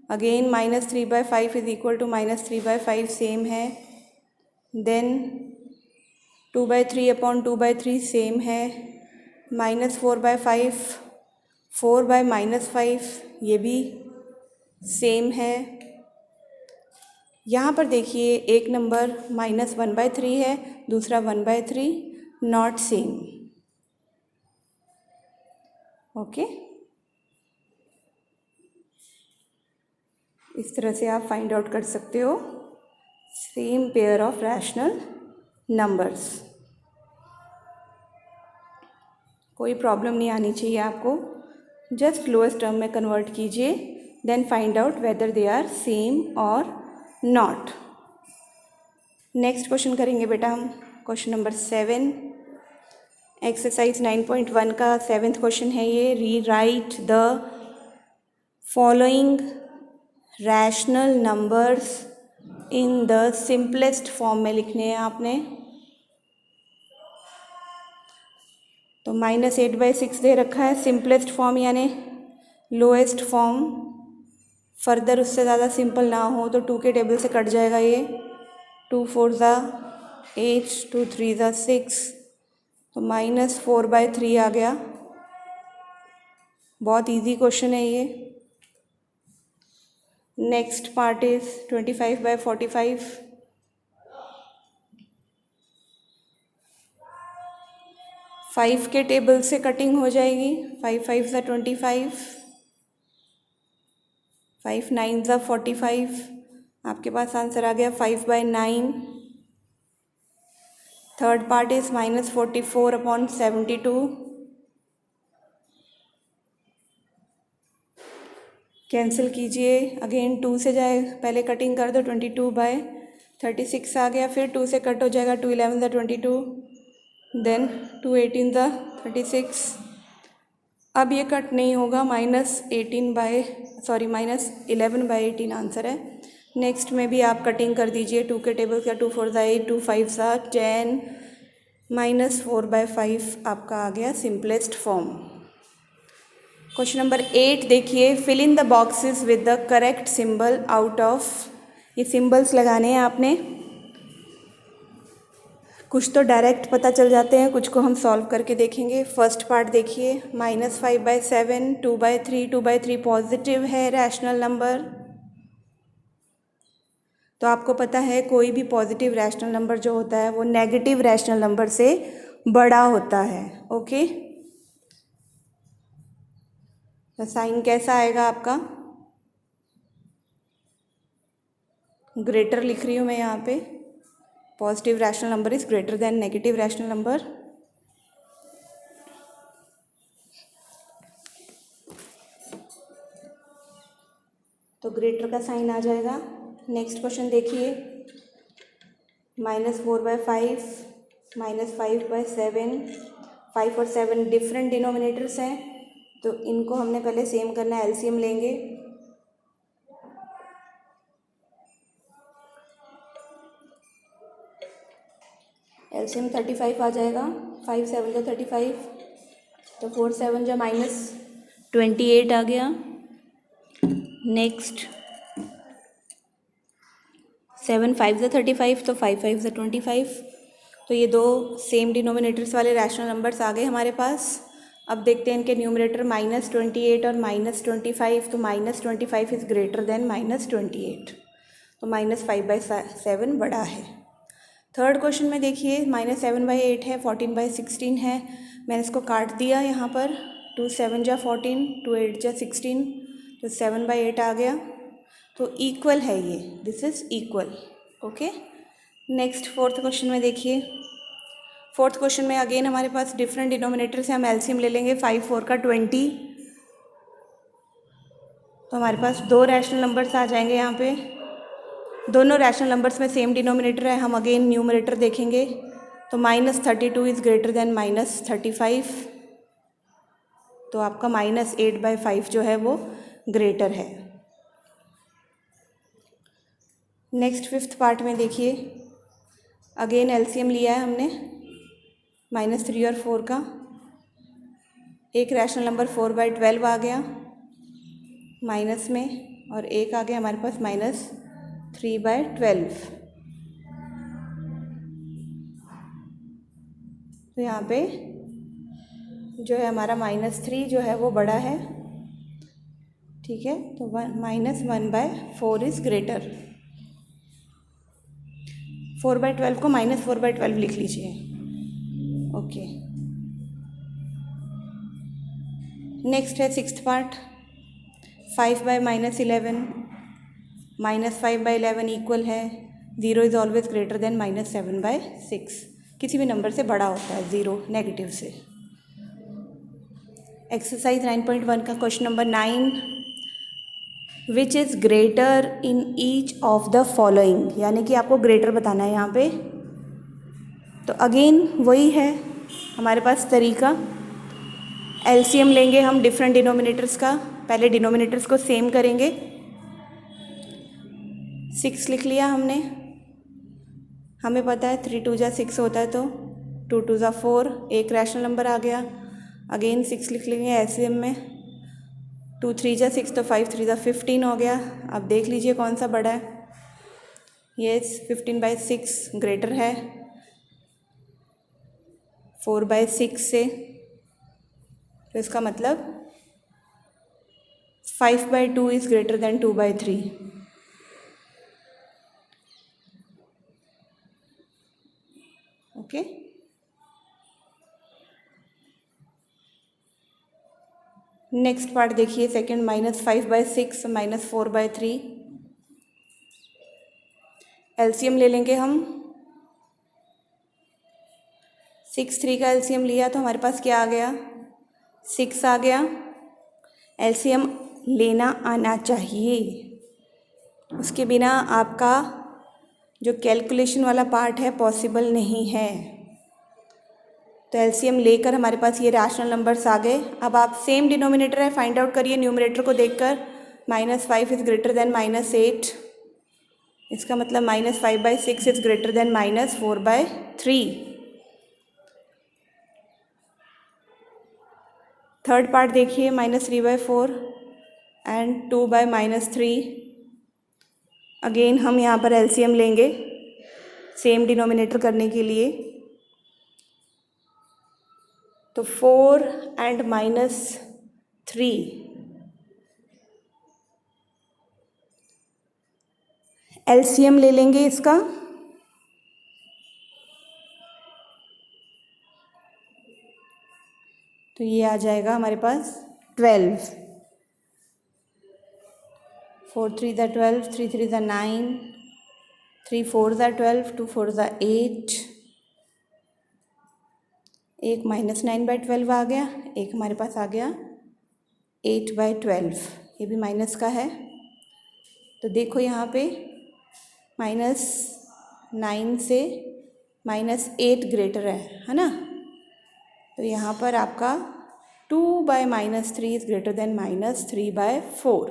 again -3/5 is equal to -3/5 same है। देन 2/3/2/3 सेम है। -4/5, 4/-5 ये भी सेम है। यहाँ पर देखिए एक नंबर -1/3 है, दूसरा 1/3, नॉट सेम। ओके, इस तरह से आप फाइंड आउट कर सकते हो same pair of rational numbers. कोई प्रॉब्लम नहीं आनी चाहिए आपको, जस्ट लोएस्ट टर्म में कन्वर्ट कीजिए, then find out whether they are same और नॉट। नेक्स्ट क्वेश्चन करेंगे बेटा हम, क्वेश्चन नंबर 7, एक्सरसाइज 9.1 का 7th क्वेश्चन है ये। Rewrite the following rational numbers in the simplest form में लिखने हैं आपने। तो -8/6 दे रखा है सिंपलेस्ट फॉर्म यानी लोएस्ट फॉर्म। फर्दर उससे ज़्यादा सिंपल ना हो तो 2 के टेबल से कट जाएगा ये। 2 4 8, 2 3 6, तो -4/3 आ गया। बहुत इजी क्वेश्चन है ये। Next part is 25/45। 5 के टेबल से कटिंग हो जाएगी। 5 5 25, 5 9 45। आपके पास आंसर आ गया 5/9। Third part is -44/72। कैंसिल कीजिए, अगेन 2 से जाए, पहले कटिंग कर दो। 22/36 आ गया, फिर 2 से कट हो जाएगा। 2 11 22, देन 2 18 36। अब ये कट नहीं होगा, -11/18 आंसर है। नेक्स्ट में भी आप कटिंग कर दीजिए। 2 के टेबल का 2 4 8, 2 5 10, -4/5 आपका आ गया सिंपलेस्ट फॉर्म। क्वेश्चन नंबर 8 देखिए, fill in the boxes with the correct symbol out of. ये सिंबल्स लगाने हैं आपने। कुछ तो डायरेक्ट पता चल जाते हैं, कुछ को हम सॉल्व करके देखेंगे। फर्स्ट पार्ट देखिए, -5/7, 2/3, 2/3 पॉजिटिव है रैशनल नंबर। तो आपको पता है कोई भी पॉजिटिव रैशनल नंबर जो होता है वो नेगेटिव रैशनल नंबर से बड़ा होता है। ओके, तो साइन कैसा आएगा आपका? ग्रेटर लिख रही हूँ मैं यहाँ पे। Positive rational number is greater than negative rational number. तो ग्रेटर का साइन आ जाएगा। नेक्स्ट क्वेश्चन देखिए, -4/5, -5/7। 5 और 7 डिफरेंट डिनोमिनेटर्स हैं, तो इनको हमने पहले सेम करना है, एलसीएम लेंगे। एलसीएम 35 आ जाएगा। 5 7 जो 35, तो 4 7 जो -28 आ गया। नेक्स्ट 7 5 35, तो 5 5 25। तो ये दो सेम डिनोमिनेटर्स वाले रैशनल नंबर्स आ गए हमारे पास। अब देखते हैं इनके न्यूमरेटर -28 और -25। तो -25 इज़ ग्रेटर देन -28, तो -5/7 बड़ा है। थर्ड क्वेश्चन में देखिए, -7/8 है, 14/16 है। मैंने इसको काट दिया यहाँ पर। 2 7 जा 14, 2 8 जा 16, तो 7/8 आ गया। तो इक्वल है ये, this is equal. Okay, next fourth question में देखिए। फोर्थ क्वेश्चन में अगेन हमारे पास डिफरेंट डिनोमिनेटर से हम एलसीएम ले लेंगे। 5 4 का 20, तो हमारे पास दो रैशनल नंबर्स आ जाएंगे यहाँ पे। दोनों रैशनल नंबर्स में सेम डिनोमिनेटर है, हम अगेन न्यूमरेटर देखेंगे। तो -32 इज़ ग्रेटर देन -35, तो आपका -8/5 जो है वो ग्रेटर है। नेक्स्ट फिफ्थ पार्ट में देखिए, अगेन एलसीएम लिया है हमने -3 और 4 का। एक रैशनल नंबर 4/12 आ गया माइनस में, और एक आ गया हमारे पास -3/12। तो यहाँ पे जो है हमारा -3 जो है वो बड़ा है, ठीक है। तो -1/4 इज़ ग्रेटर। 4/12 को -4/12 लिख लीजिए। ओके, नेक्स्ट है 6th पार्ट। 5/-11 -5/11 इक्वल है 0 इज़ ऑलवेज ग्रेटर देन -7/6। किसी भी नंबर से बड़ा होता है 0 नेगेटिव से। एक्सरसाइज 9.1 का question number 9, which is greater in each of the following, यानी कि आपको ग्रेटर बताना है यहाँ पे। तो अगेन वही है हमारे पास तरीका, एलसीएम लेंगे हम डिफरेंट डिनोमिनेटर्स का। पहले डिनोमिनेटर्स को सेम करेंगे। 6 लिख लिया हमने, हमें पता है 3 2 जा 6 होता है, तो 2 2 जा 4, एक रैशनल नंबर आ गया। अगेन 6 लिख लेंगे एलसीएम में, 2 3 जा 6 तो 5 3 जा 15 हो गया। अब देख लीजिए कौन सा बड़ा है। यस, 15/6 ग्रेटर है 4/6 से। तो इसका मतलब 5/2 is greater than 2/3। Okay, next part देखिए सेकंड, -5/6 -4/3। एलसीएम ले लेंगे हम। 6 3 का एलसीएम लिया तो हमारे पास क्या आ गया, 6 आ गया। एलसीएम लेना आना चाहिए, उसके बिना आपका जो कैलकुलेशन वाला पार्ट है पॉसिबल नहीं है। तो एलसीएम लेकर हमारे पास ये रैशनल नंबर्स आ गए। अब आप सेम डिनोमिनेटर है फाइंड आउट करिए न्यूमरेटर को देखकर। -5 इज़ ग्रेटर देन -8, इसका मतलब -5/6 is greater than -4/3। Third part देखिए, -3/4 एंड 2/-3। अगेन हम यहाँ पर एलसीएम लेंगे सेम डिनोमिनेटर करने के लिए। तो 4 एंड -3, एलसीएम ले लेंगे इसका। तो ये आ जाएगा हमारे पास 12। 4 3 ज़ा 12, 3 3 ज़ा 9, 3 4 ज़ा 12, 2 4 ज़ा 8। एक -9/12 आ गया, एक हमारे पास आ गया 8/12, ये भी माइनस का है। तो देखो यहाँ पे -9 से -8 ग्रेटर है ना। तो यहाँ पर आपका 2/-3 इज़ ग्रेटर देन -3/4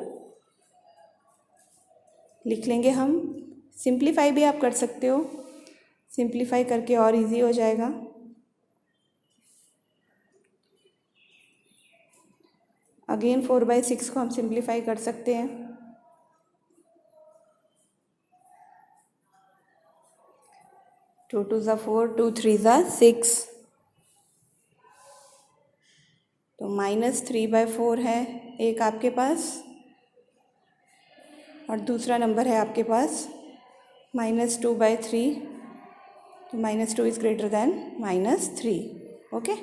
लिख लेंगे हम। सिंप्लीफाई भी आप कर सकते हो, सिंप्लीफाई करके और इजी हो जाएगा। अगेन 4/6 को हम सिंप्लीफाई कर सकते हैं। 2 2 ज़ा 4, 2 3 ज़ा 6, तो -3/4 है एक आपके पास, और दूसरा नंबर है आपके पास -2/3। तो -2 is greater than -3। Okay,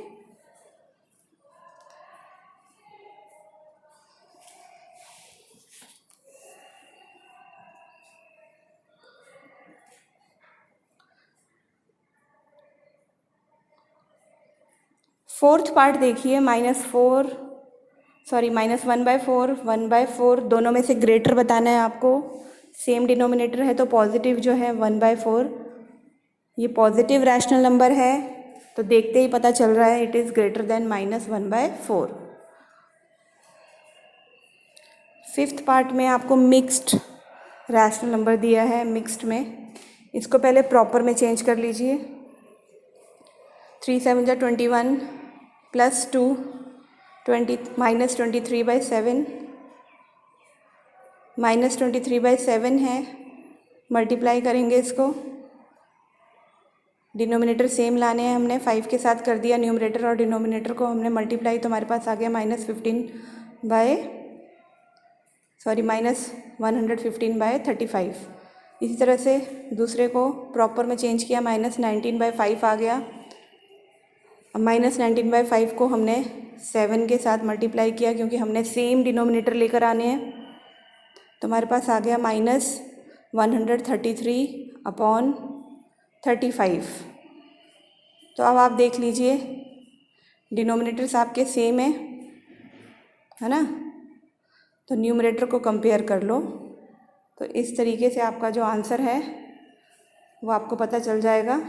fourth part देखिए, -1/4 1/4 दोनों में से ग्रेटर बताना है आपको। सेम डिनोमिनेटर है तो पॉजिटिव जो है 1/4, ये पॉजिटिव रैशनल नंबर है, तो देखते ही पता चल रहा है it is greater than -1/4। Fifth part में आपको मिक्स्ड रैशनल नंबर दिया है, मिक्स्ड में इसको पहले प्रॉपर में चेंज कर लीजिए। 3 7 ज़ा 21 +2 -23/7, -23/7 है, मल्टीप्लाई करेंगे इसको डिनोमिनेटर सेम लाने हैं हमने, 5 के साथ कर दिया न्यूमरेटर और डिनोमिनेटर को हमने मल्टीप्लाई, तो हमारे पास आ गया -115/35। इसी तरह से दूसरे को प्रॉपर में चेंज किया, -19/5 आ गया। अब -19/5 को हमने 7 के साथ मल्टीप्लाई किया क्योंकि हमने सेम डिनोमिनेटर लेकर आने हैं, तो हमारे पास आ गया -133/35। तो अब आप देख लीजिए डिनोमिनेटर्स आपके सेम है ना, तो न्यूमरेटर को कंपेयर कर लो। तो इस तरीके से आपका जो आंसर है वो आपको पता चल जाएगा।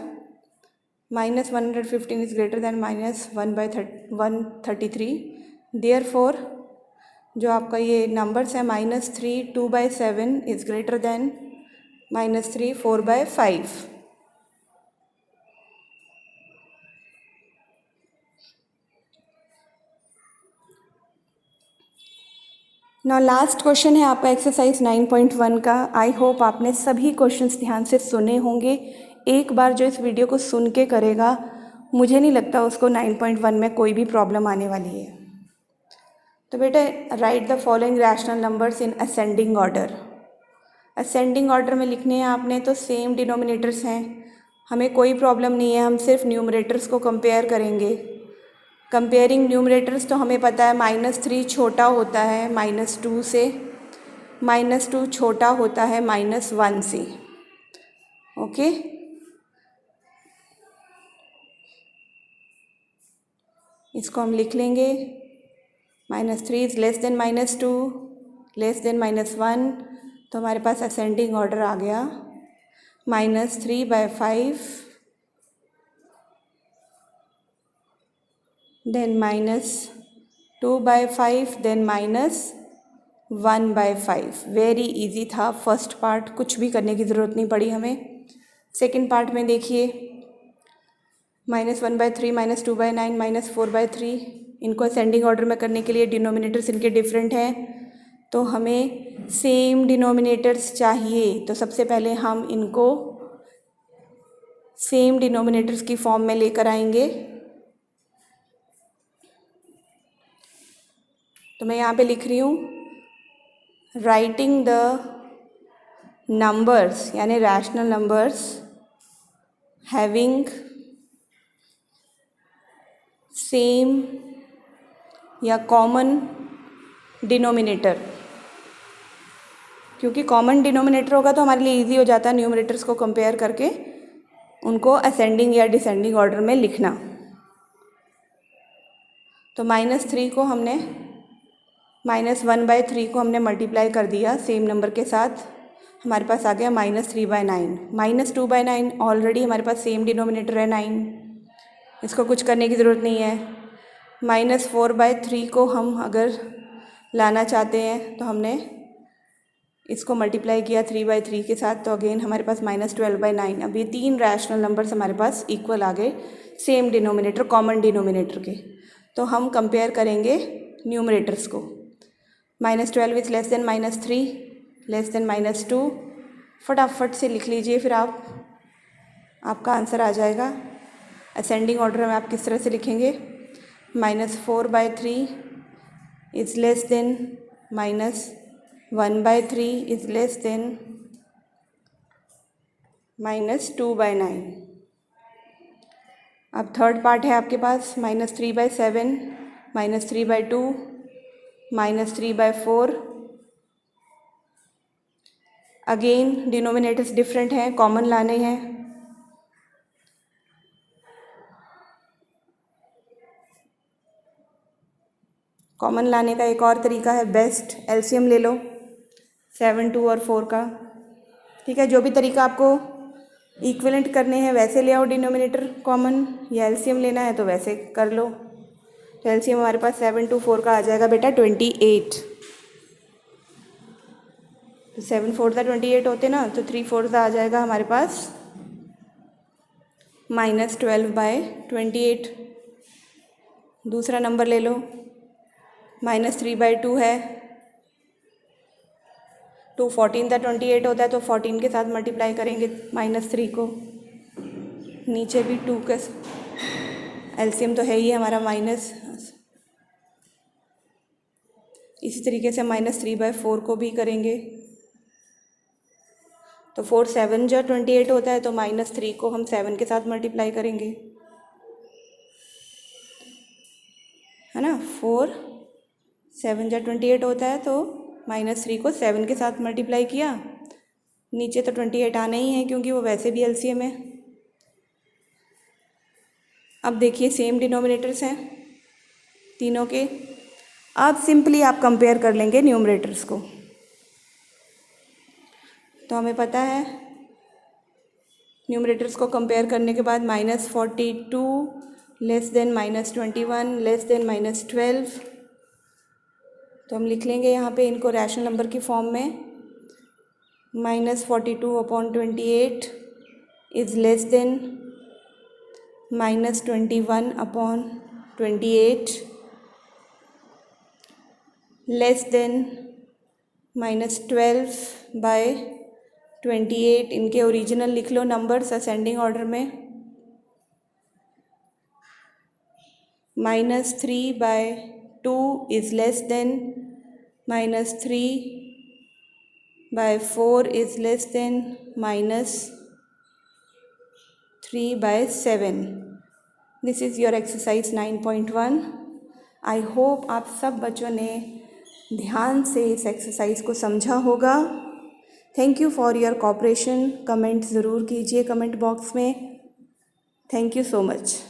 -115 इज़ ग्रेटर दैन -1/133। देयरफॉर जो आपका ये नंबर्स है -3 2/7 is greater than -3 4/5। Now last question है आपका एक्सरसाइज 9.1 का। आई होप आपने सभी क्वेश्चंस ध्यान से सुने होंगे। एक बार जो इस वीडियो को सुन के करेगा, मुझे नहीं लगता उसको 9.1 में कोई भी प्रॉब्लम आने वाली है। तो बेटा right the following rational numbers in ascending order. Ascending order में लिखने हैं आपने, तो सेम डिनोमिनेटर्स हैं, हमें कोई प्रॉब्लम नहीं है, हम सिर्फ न्यूमरेटर्स को कंपेयर करेंगे। कंपेयरिंग न्यूमरेटर्स तो हमें पता है -3 छोटा होता है -2 से, -2 छोटा होता है -1 से। ओके, इसको हम लिख लेंगे। -3 is less than -2 less than -1, तो हमारे पास असेंडिंग ऑर्डर आ गया -3/5, देन -2/5, देन -1/5। वेरी इजी था फर्स्ट पार्ट, कुछ भी करने की ज़रूरत नहीं पड़ी हमें। सेकंड पार्ट में देखिए -1/3 -2/9 -4/3, इनको असेंडिंग ऑर्डर में करने के लिए डिनोमिनेटर्स इनके डिफरेंट हैं, तो हमें सेम डिनोमिनेटर्स चाहिए। तो सबसे पहले हम इनको सेम डिनोमिनेटर्स की फॉर्म में लेकर आएंगे। तो मैं यहाँ पे लिख रही हूँ, राइटिंग द नंबर्स यानी रैशनल नंबर्स हैविंग सेम या कॉमन डिनोमिनेटर। क्योंकि कॉमन डिनोमिनेटर होगा तो हमारे लिए इजी हो जाता है न्यूमरेटर्स को कंपेयर करके उनको असेंडिंग या डिसेंडिंग ऑर्डर में लिखना। तो -3 को हमने -1/3 को हमने मल्टीप्लाई कर दिया सेम नंबर के साथ, हमारे पास आ गया -3/9। -2/9 ऑलरेडी हमारे पास सेम डिनोमिनेटर है 9, इसको कुछ करने की ज़रूरत नहीं है। -4/3 को हम अगर लाना चाहते हैं तो हमने इसको मल्टीप्लाई किया 3/3 के साथ, तो अगेन हमारे पास -12/9। अब ये 3 रैशनल नंबर्स हमारे पास इक्वल आ गए सेम डिनोमिनेटर कॉमन डिनोमिनेटर के। तो हम कंपेयर करेंगे न्यूमरेटर्स को। -12 is less than -3 less than -2। फटाफट से लिख लीजिए, फिर आपका आंसर आ जाएगा। असेंडिंग ऑर्डर में आप किस तरह से लिखेंगे, -4/3 is less than -1/3 is less than -2/9। अब थर्ड पार्ट है आपके पास -3/7 -3/2 -3/4। अगेन डिनोमिनेटर्स डिफरेंट हैं, कॉमन लाने हैं। कॉमन लाने का एक और तरीका है, बेस्ट एलसीएम ले लो 7, 2 और 4 का। ठीक है, जो भी तरीका आपको इक्विवेलेंट करने हैं वैसे ले आओ डिनोमिनेटर कॉमन, या एलसीएम लेना है तो वैसे कर लो। तो एलसीएम हमारे पास 7, 2, 4 का आ जाएगा बेटा 28। तो 7 4 28 होते ना, तो 3 4 आ जाएगा हमारे पास -12/28। दूसरा नंबर ले लो, -3/2 है, 2 14 28 होता है, तो 14 के साथ मल्टीप्लाई करेंगे -3 को। नीचे भी 2 का एलसीएम तो है ही हमारा माइनस, इसी तरीके से -3/4 को भी करेंगे। तो 4 7 जा 28 होता है, तो -3 को हम 7 के साथ मल्टीप्लाई करेंगे, है ना। 4 7 जा 28 होता है, तो -3 को 7 के साथ मल्टीप्लाई किया। नीचे तो 28 आना ही है क्योंकि वो वैसे भी एलसीएम है। अब देखिए सेम डिनोमिनेटर्स हैं तीनों के। अब सिंपली आप कंपेयर कर लेंगे न्यूमरेटर्स को। तो हमें पता है न्यूमरेटर्स को कंपेयर करने के बाद -42 लेस देन -21 लेस देन -12, तो हम लिख लेंगे यहाँ पे इनको रैशनल नंबर की फॉर्म में। -42/28 is less than -21/28 less than -12/28। इनके ओरिजिनल लिख लो नंबर्स असेंडिंग ऑर्डर में। -3/2 is less than -3/4 is less than -3/7। This is your exercise 9.1। I hope आप सब बच्चों ने ध्यान से इस एक्सरसाइज को समझा होगा। Thank you for your cooperation. Comment ज़रूर कीजिए कमेंट बॉक्स में। Thank you so much.